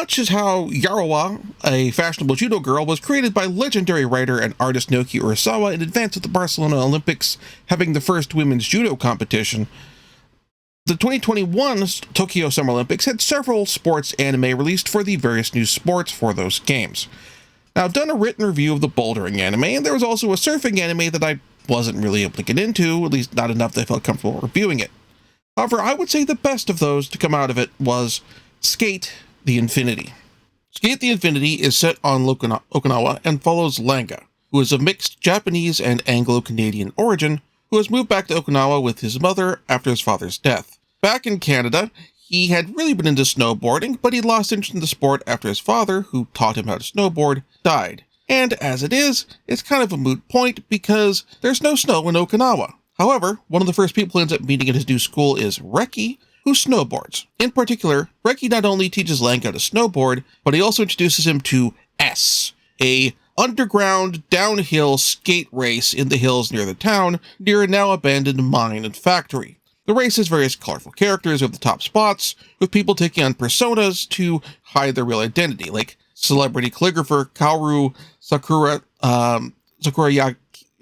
much as how Yarawa, a fashionable judo girl, was created by legendary writer and artist Naoki Urasawa in advance of the Barcelona Olympics having the first women's judo competition, the 2021 Tokyo Summer Olympics had several sports anime released for the various new sports for those games. Now, I've done a written review of the bouldering anime, and there was also a surfing anime that I wasn't really able to get into, at least not enough that I felt comfortable reviewing it. However, I would say the best of those to come out of it was Sk8 the Infinity. Sk8 the Infinity is set on Okinawa and follows Langa, who is of mixed Japanese and Anglo-Canadian origin, who has moved back to Okinawa with his mother after his father's death. Back in Canada, he had really been into snowboarding, but he lost interest in the sport after his father, who taught him how to snowboard, died. And as it is, it's kind of a moot point because there's no snow in Okinawa. However, one of the first people he ends up meeting at his new school is Reki, who snowboards. In particular, Reki not only teaches Lang how to snowboard, but he also introduces him to S, a underground downhill skate race in the hills near the town, near a now abandoned mine and factory. The race has various colorful characters at the top spots, with people taking on personas to hide their real identity, like celebrity calligrapher Kaoru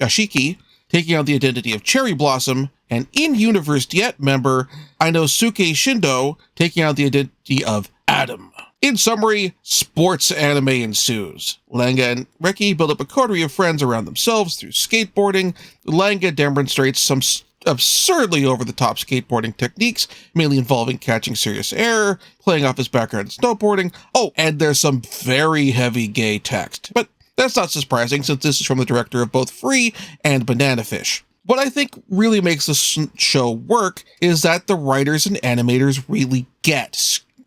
Yashiki, taking on the identity of Cherry Blossom, and in-universe Diet member Inosuke Shindo, taking on the identity of Adam. In summary, sports anime ensues. Langa and Reki build up a coterie of friends around themselves through skateboarding. Langa demonstrates some absurdly over-the-top skateboarding techniques, mainly involving catching serious error, playing off his background in snowboarding. Oh, and there's some very heavy gay text. But that's not surprising, since this is from the director of both Free and Banana Fish. What I think really makes this show work is that the writers and animators really get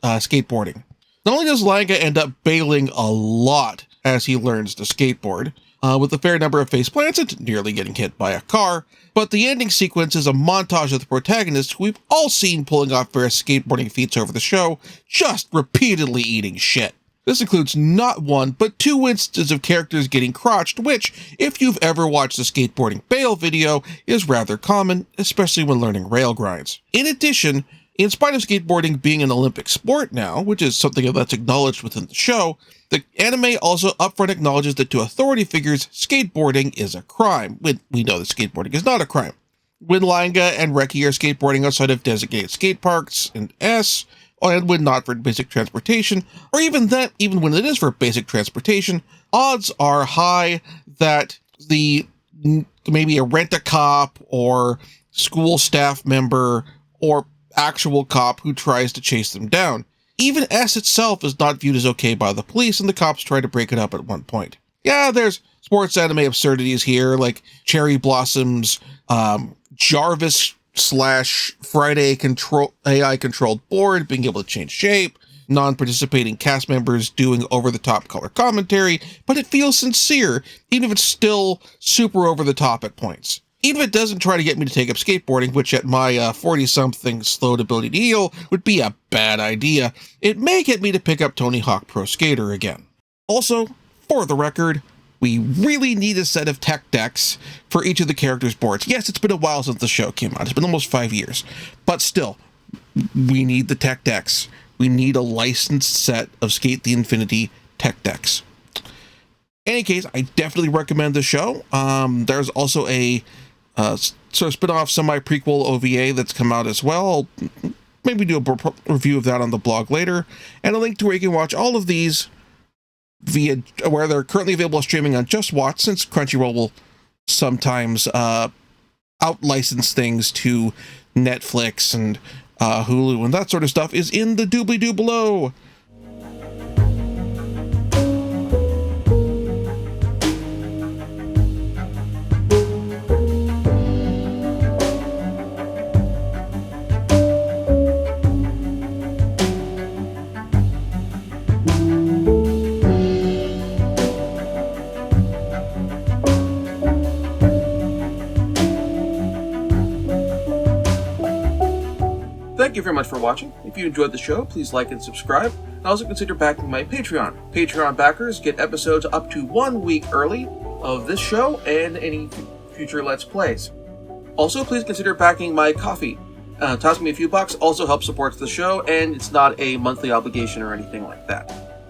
skateboarding. Not only does Langa end up bailing a lot as he learns to skateboard, with a fair number of face plants and nearly getting hit by a car, but the ending sequence is a montage of the protagonist who we've all seen pulling off various skateboarding feats over the show, just repeatedly eating shit. This includes not one, but two instances of characters getting crotched, which, if you've ever watched the skateboarding bail video, is rather common, especially when learning rail grinds. In addition, in spite of skateboarding being an Olympic sport now, which is something that's acknowledged within the show, the anime also upfront acknowledges that to authority figures, skateboarding is a crime, when we know that skateboarding is not a crime. When Langa and Reki are skateboarding outside of designated skate parks and and when not for basic transportation, or even when it is for basic transportation, odds are high that maybe a rent-a-cop or school staff member or actual cop who tries to chase them down. Even S itself is not viewed as okay by the police, and the cops try to break it up at one point. Yeah, there's sports anime absurdities here, like Cherry Blossom's Jarvis / Friday AI controlled board being able to change shape, non-participating cast members doing over-the-top color commentary, but it feels sincere, even if it's still super over-the-top at points. Even if it doesn't try to get me to take up skateboarding, which at my 40-something slow ability to heal would be a bad idea, it may get me to pick up Tony Hawk Pro Skater again. Also, for the record, we really need a set of tech decks for each of the characters' boards. Yes, it's been a while since the show came out. It's been almost 5 years. But still, we need the tech decks. We need a licensed set of Sk8 the Infinity tech decks. In any case, I definitely recommend the show. There's also a sort of spin-off semi-prequel OVA that's come out as well. I'll maybe do a review of that on the blog later. And a link to where you can watch all of these where they're currently available streaming on Just Watch, since Crunchyroll will sometimes out-license things to Netflix and Hulu and that sort of stuff, is in the doobly-doo below. Thank you very much for watching. If you enjoyed the show, please like and subscribe, and also consider backing my Patreon. Patreon backers get episodes up to 1 week early of this show and any future Let's Plays. Also, please consider backing my Ko-fi. Tossing me a few bucks also helps support the show, and it's not a monthly obligation or anything like that.